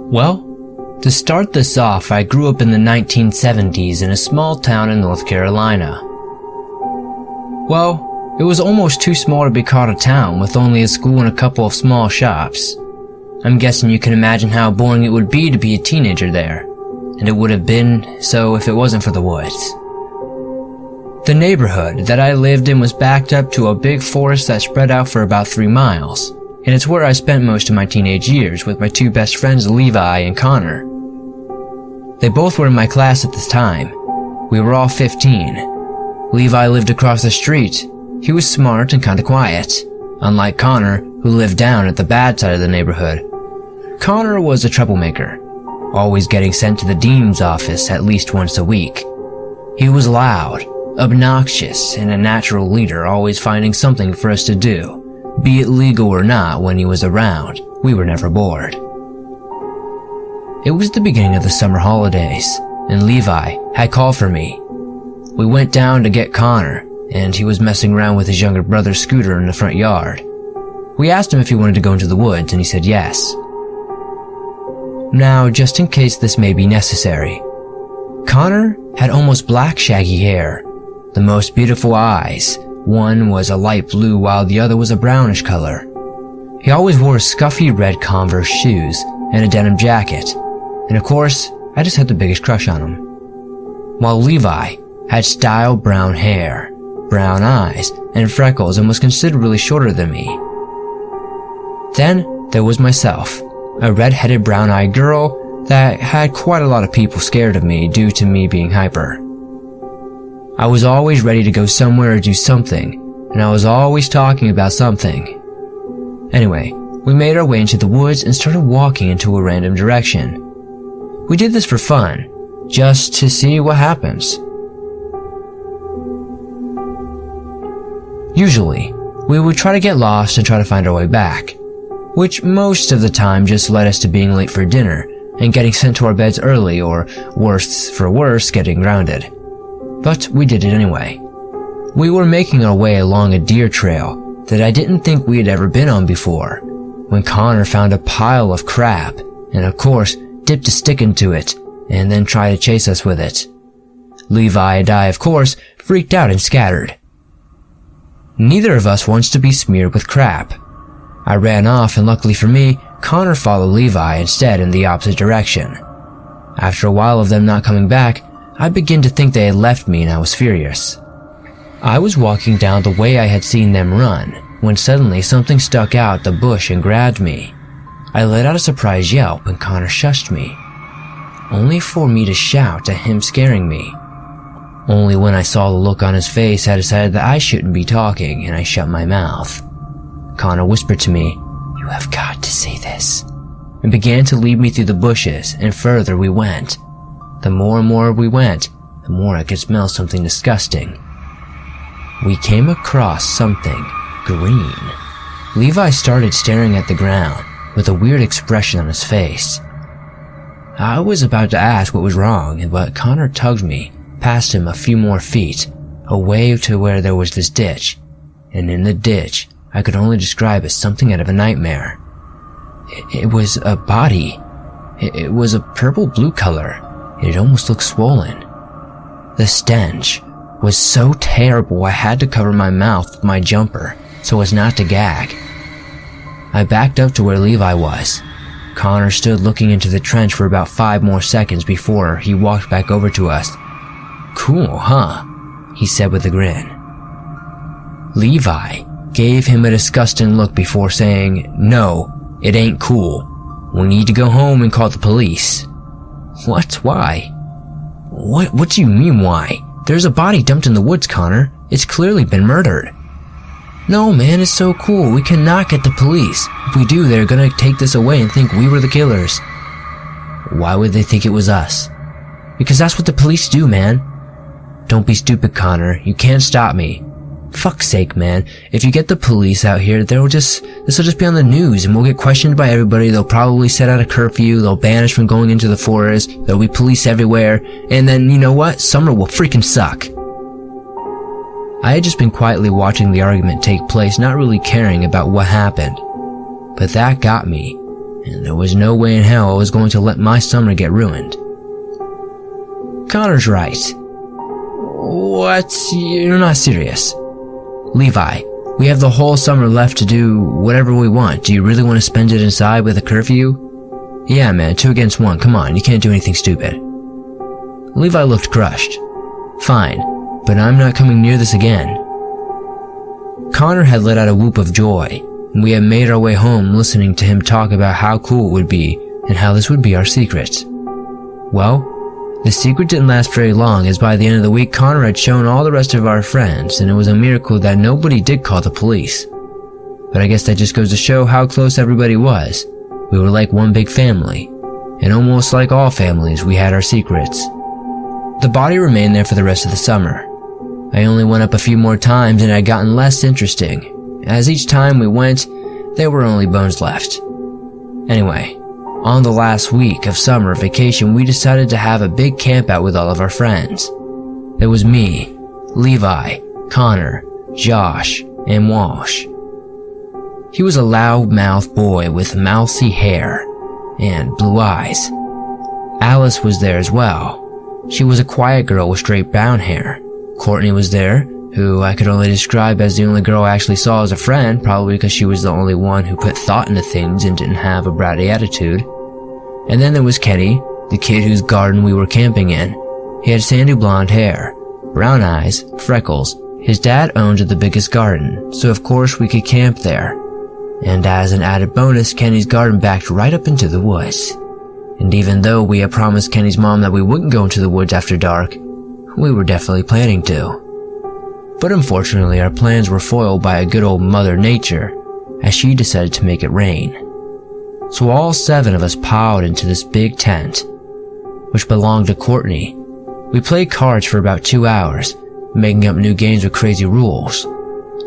Well, to start this off, I grew up in the 1970s in a small town in North Carolina. Well, it was almost too small to be called a town with only a school and a couple of small shops. I'm guessing you can imagine how boring it would be to be a teenager there, and it would have been so if it wasn't for the woods. The neighborhood that I lived in was backed up to a big forest that spread out for about 3 miles, and it's where I spent most of my teenage years with my 2 best friends, Levi and Connor. They both were in my class at this time. We were all 15. Levi lived across the street. He was smart and kinda quiet, unlike Connor, who lived down at the bad side of the neighborhood. Connor was a troublemaker, always getting sent to the dean's office at least once a week. He was loud, obnoxious, and a natural leader, always finding something for us to do. Be it legal or not, when he was around, we were never bored. It was the beginning of the summer holidays, and Levi had called for me. We went down to get Connor, and he was messing around with his younger brother's scooter in the front yard. We asked him if he wanted to go into the woods, and he said yes. Now, just in case this may be necessary, Connor had almost black shaggy hair, the most beautiful eyes. One was a light blue while the other was a brownish color. He always wore scuffy red Converse shoes and a denim jacket, and of course, I just had the biggest crush on him. While Levi had style brown hair, brown eyes, and freckles and was considerably shorter than me. Then there was myself, a red-headed brown-eyed girl that had quite a lot of people scared of me due to me being hyper. I was always ready to go somewhere or do something, and I was always talking about something. Anyway, we made our way into the woods and started walking into a random direction. We did this for fun, just to see what happens. Usually, we would try to get lost and try to find our way back, which most of the time just led us to being late for dinner and getting sent to our beds early, or worse for worse, getting grounded. But we did it anyway. We were making our way along a deer trail that I didn't think we had ever been on before, when Connor found a pile of crap, and of course, dipped a stick into it, and then tried to chase us with it. Levi and I, of course, freaked out and scattered. Neither of us wants to be smeared with crap. I ran off, and luckily for me, Connor followed Levi instead in the opposite direction. After a while of them not coming back, I began to think they had left me, and I was furious. I was walking down the way I had seen them run, when suddenly something stuck out the bush and grabbed me. I let out a surprised yelp, and Connor shushed me, only for me to shout at him scaring me. Only when I saw the look on his face, I decided that I shouldn't be talking, and I shut my mouth. Connor whispered to me, "You have got to say this," and began to lead me through the bushes, and further we went. The more and more we went, the more I could smell something disgusting. We came across something green. Levi started staring at the ground with a weird expression on his face. I was about to ask what was wrong, but Connor tugged me past him a few more feet, away to where there was this ditch, and in the ditch, I could only describe as something out of a nightmare. It was a body. It was a purple-blue color. It almost looked swollen. The stench was so terrible I had to cover my mouth with my jumper so as not to gag. I backed up to where Levi was. Connor stood looking into the trench for about 5 more seconds before he walked back over to us. "Cool, huh?" he said with a grin. Levi gave him a disgusting look before saying, "No, it ain't cool. We need to go home and call the police." "What? Why?" What do you mean, why? There's a body dumped in the woods, Connor. It's clearly been murdered." "No, man, it's so cool. We cannot get the police. If we do, they're gonna take this away and think we were the killers." "Why would they think it was us?" "Because that's what the police do, man." "Don't be stupid, Connor. You can't stop me." "Fuck's sake, man. If you get the police out here, this'll just be on the news and we'll get questioned by everybody. They'll probably set out a curfew. They'll ban us from going into the forest. There'll be police everywhere. And then, you know what? Summer will freaking suck." I had just been quietly watching the argument take place, not really caring about what happened. But that got me, and there was no way in hell I was going to let my summer get ruined. Connor's right. What? You're not serious. Levi, we have the whole summer left to do whatever we want. Do you really want to spend it inside with a curfew? Yeah, man, 2 against 1. Come on, you can't do anything stupid. Levi looked crushed. Fine, but I'm not coming near this again. Connor had let out a whoop of joy, and we had made our way home listening to him talk about how cool it would be and how this would be our secret. Well, the secret didn't last very long, as by the end of the week Connor had shown all the rest of our friends, and it was a miracle that nobody did call the police. But I guess that just goes to show how close everybody was. We were like one big family, and almost like all families, we had our secrets. The body remained there for the rest of the summer. I only went up a few more times and it had gotten less interesting. As each time we went, there were only bones left. Anyway, on the last week of summer vacation, we decided to have a big camp out with all of our friends. There was me, Levi, Connor, Josh, and Walsh. He was a loud-mouthed boy with mousy hair and blue eyes. Alice was there as well. She was a quiet girl with straight brown hair. Courtney was there, who I could only describe as the only girl I actually saw as a friend, probably because she was the only one who put thought into things and didn't have a bratty attitude. And then there was Kenny, the kid whose garden we were camping in. He had sandy blonde hair, brown eyes, freckles. His dad owned the biggest garden, so of course we could camp there. And as an added bonus, Kenny's garden backed right up into the woods. And even though we had promised Kenny's mom that we wouldn't go into the woods after dark, we were definitely planning to. But unfortunately, our plans were foiled by a good old Mother Nature, as she decided to make it rain. So all 7 of us piled into this big tent, which belonged to Courtney. We played cards for about 2 hours, making up new games with crazy rules.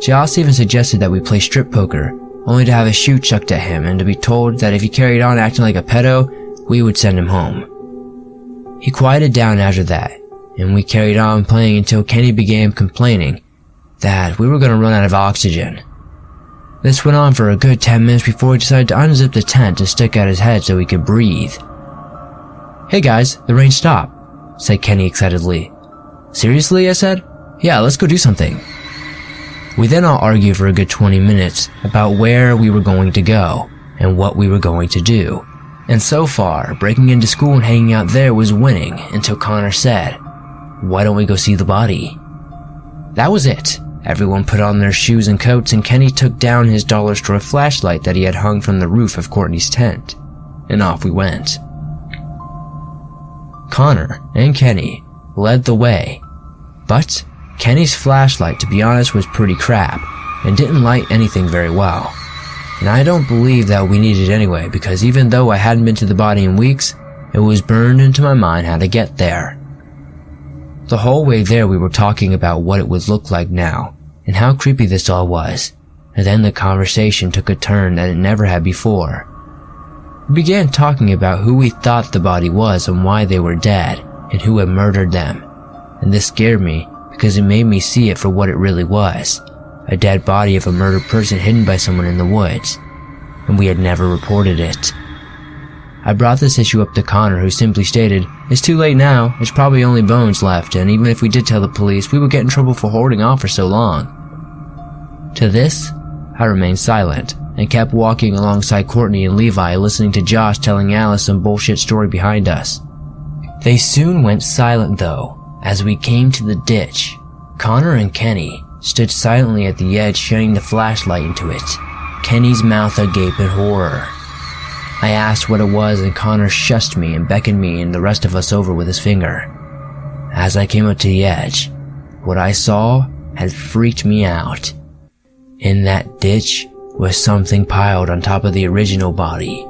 Joss even suggested that we play strip poker, only to have a shoe chucked at him and to be told that if he carried on acting like a pedo, we would send him home. He quieted down after that, and we carried on playing until Kenny began complaining that we were going to run out of oxygen. This went on for a good 10 minutes before he decided to unzip the tent and stick out his head so he could breathe. Hey guys, the rain stopped, said Kenny excitedly. Seriously, I said. Yeah, let's go do something. We then all argued for a good 20 minutes about where we were going to go and what we were going to do. And so far, breaking into school and hanging out there was winning until Connor said, "Why don't we go see the body?" That was it. Everyone put on their shoes and coats, and Kenny took down his dollar store flashlight that he had hung from the roof of Courtney's tent, and off we went. Connor and Kenny led the way, but Kenny's flashlight, to be honest, was pretty crap and didn't light anything very well. And I don't believe that we needed it anyway, because even though I hadn't been to the body in weeks, it was burned into my mind how to get there. The whole way there we were talking about what it would look like now, and how creepy this all was, and then the conversation took a turn that it never had before. We began talking about who we thought the body was and why they were dead, and who had murdered them, and this scared me because it made me see it for what it really was. A dead body of a murdered person hidden by someone in the woods, and we had never reported it. I brought this issue up to Connor, who simply stated, "It's too late now, there's probably only bones left, and even if we did tell the police, we would get in trouble for holding off for so long." To this, I remained silent, and kept walking alongside Courtney and Levi, listening to Josh telling Alice some bullshit story behind us. They soon went silent though, as we came to the ditch. Connor and Kenny stood silently at the edge, shining the flashlight into it, Kenny's mouth agape in horror. I asked what it was, and Connor shushed me and beckoned me and the rest of us over with his finger. As I came up to the edge, what I saw had freaked me out. In that ditch was something piled on top of the original body.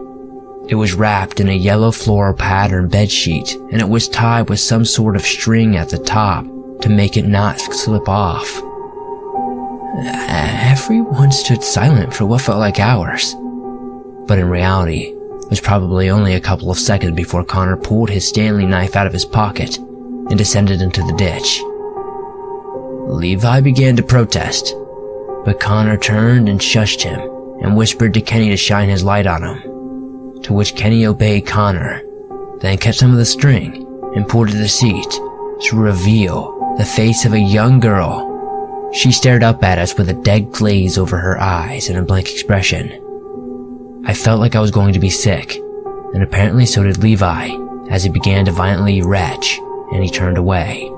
It was wrapped in a yellow floral pattern bedsheet, and it was tied with some sort of string at the top to make it not slip off. Everyone stood silent for what felt like hours, but in reality, it was probably only a couple of seconds before Connor pulled his Stanley knife out of his pocket and descended into the ditch. Levi began to protest, but Connor turned and shushed him and whispered to Kenny to shine his light on him. to which Kenny obeyed Connor, then cut some of the string and pulled to the seat to reveal the face of a young girl. She stared up at us with a dead glaze over her eyes and a blank expression. I felt like I was going to be sick, and apparently so did Levi, as he began to violently retch, and he turned away.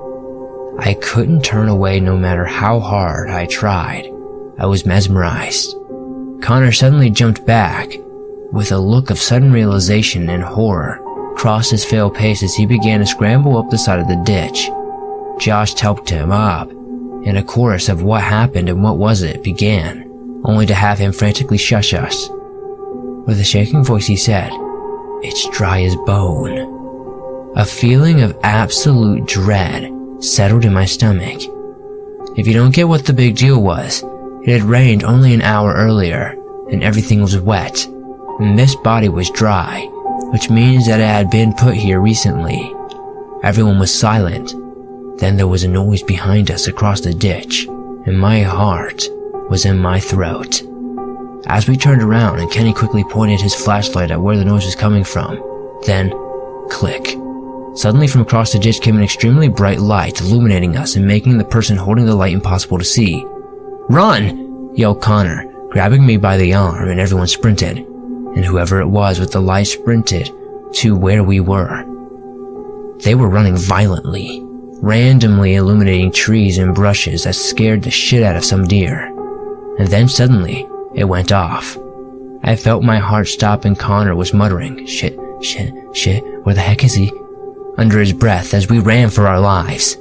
I couldn't turn away no matter how hard I tried. I was mesmerized. Connor suddenly jumped back, with a look of sudden realization and horror crossed his pale face as he began to scramble up the side of the ditch. Josh helped him up, and a chorus of what happened and what was it began, only to have him frantically shush us. With a shaking voice he said, "It's dry as bone." A feeling of absolute dread settled in my stomach. If you don't get what the big deal was, it had rained only an hour earlier, and everything was wet, and this body was dry, which means that it had been put here recently. Everyone was silent. Then there was a noise behind us across the ditch, and my heart was in my throat. As we turned around and Kenny quickly pointed his flashlight at where the noise was coming from, then, click. Suddenly from across the ditch came an extremely bright light illuminating us and making the person holding the light impossible to see. "Run!" yelled Connor, grabbing me by the arm, and everyone sprinted, and whoever it was with the light sprinted to where we were. They were running violently, randomly illuminating trees and brushes that scared the shit out of some deer. And then suddenly, it went off. I felt my heart stop and Connor was muttering, "Shit, shit, shit, where the heck is he?" under his breath as we ran for our lives.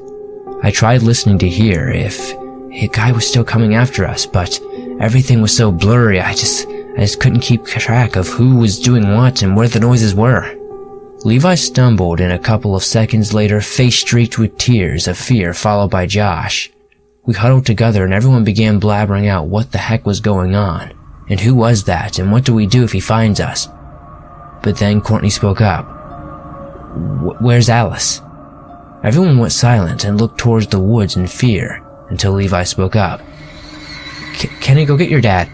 I tried listening to hear if a guy was still coming after us, but everything was so blurry I just couldn't keep track of who was doing what and where the noises were. Levi stumbled, and a couple of seconds later, face streaked with tears of fear, followed by Josh. We huddled together and everyone began blabbering out what the heck was going on, and who was that, and what do we do if he finds us? But then Courtney spoke up. "Where's Alice?" Everyone went silent and looked towards the woods in fear, until Levi spoke up. Kenny, go get your dad."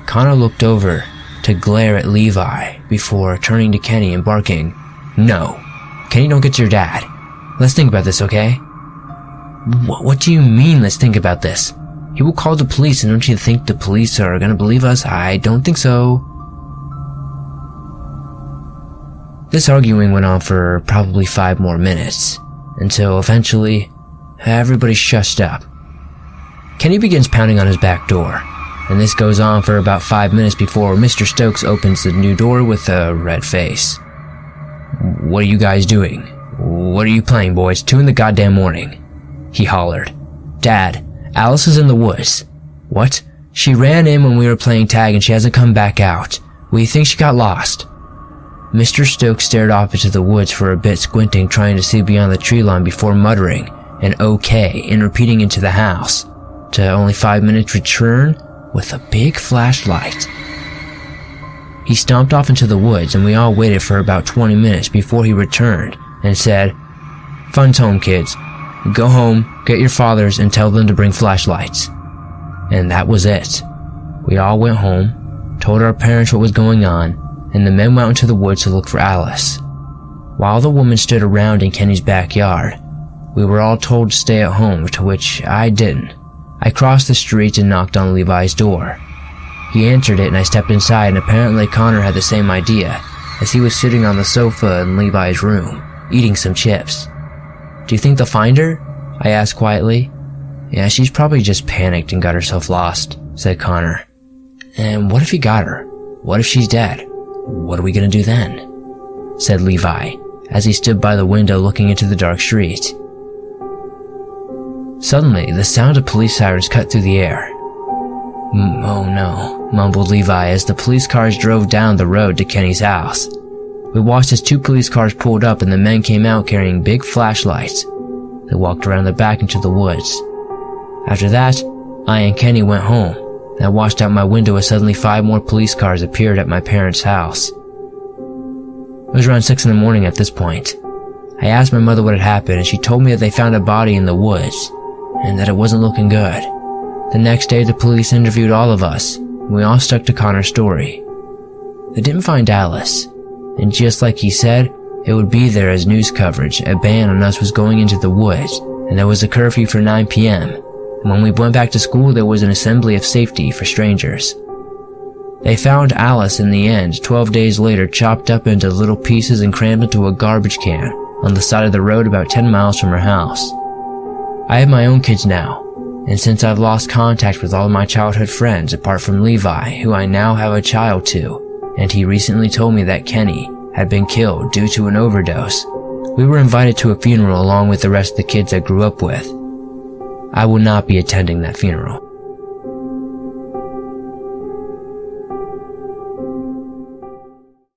Connor looked over to glare at Levi before turning to Kenny and barking, "No, Kenny, don't get your dad. Let's think about this, okay?" What do you mean, let's think about this? He will call the police, and don't you think the police are gonna believe us? I don't think so. This arguing went on for probably 5 more minutes, until eventually, everybody shushed up. Kenny begins pounding on his back door, and this goes on for about 5 minutes before Mr. Stokes opens the new door with a red face. "What are you guys doing? What are you playing, boys? 2 in the goddamn morning," he hollered. "Dad, Alice is in the woods." "What? She ran in when we were playing tag and she hasn't come back out. We think she got lost." Mr. Stokes stared off into the woods for a bit, squinting, trying to see beyond the tree line before muttering an okay and repeating into the house, to only 5 minutes return with a big flashlight. He stomped off into the woods and we all waited for about 20 minutes before he returned and said, "Fun's home, kids. Go home, get your fathers, and tell them to bring flashlights." And that was it. We all went home, told our parents what was going on, and the men went into the woods to look for Alice. While the woman stood around in Kenny's backyard, we were all told to stay at home, to which I didn't. I crossed the street and knocked on Levi's door. He answered it and I stepped inside, and apparently Connor had the same idea, as he was sitting on the sofa in Levi's room, eating some chips. "Do you think they'll find her?" I asked quietly. "Yeah, she's probably just panicked and got herself lost," said Connor. "And what if he got her? What if she's dead? What are we gonna do then?" said Levi, as he stood by the window looking into the dark street. Suddenly, the sound of police sirens cut through the air. "Oh no," mumbled Levi as the police cars drove down the road to Kenny's house. We watched as 2 police cars pulled up and the men came out carrying big flashlights. They walked around the back into the woods. After that, I and Kenny went home, and I watched out my window as suddenly 5 more police cars appeared at my parents' house. It was around 6 in the morning at this point. I asked my mother what had happened, and she told me that they found a body in the woods, and that it wasn't looking good. The next day, the police interviewed all of us, and we all stuck to Connor's story. They didn't find Alice, and just like he said, it would be there as news coverage. A ban on us was going into the woods, and there was a curfew for 9 p.m. And when we went back to school, there was an assembly of safety for strangers. They found Alice in the end 12 days later, chopped up into little pieces and crammed into a garbage can on the side of the road about 10 miles from her house. I have my own kids now, and since I've lost contact with all my childhood friends apart from Levi, who I now have a child to, and he recently told me that Kenny had been killed due to an overdose, we were invited to a funeral along with the rest of the kids I grew up with. I will not be attending that funeral.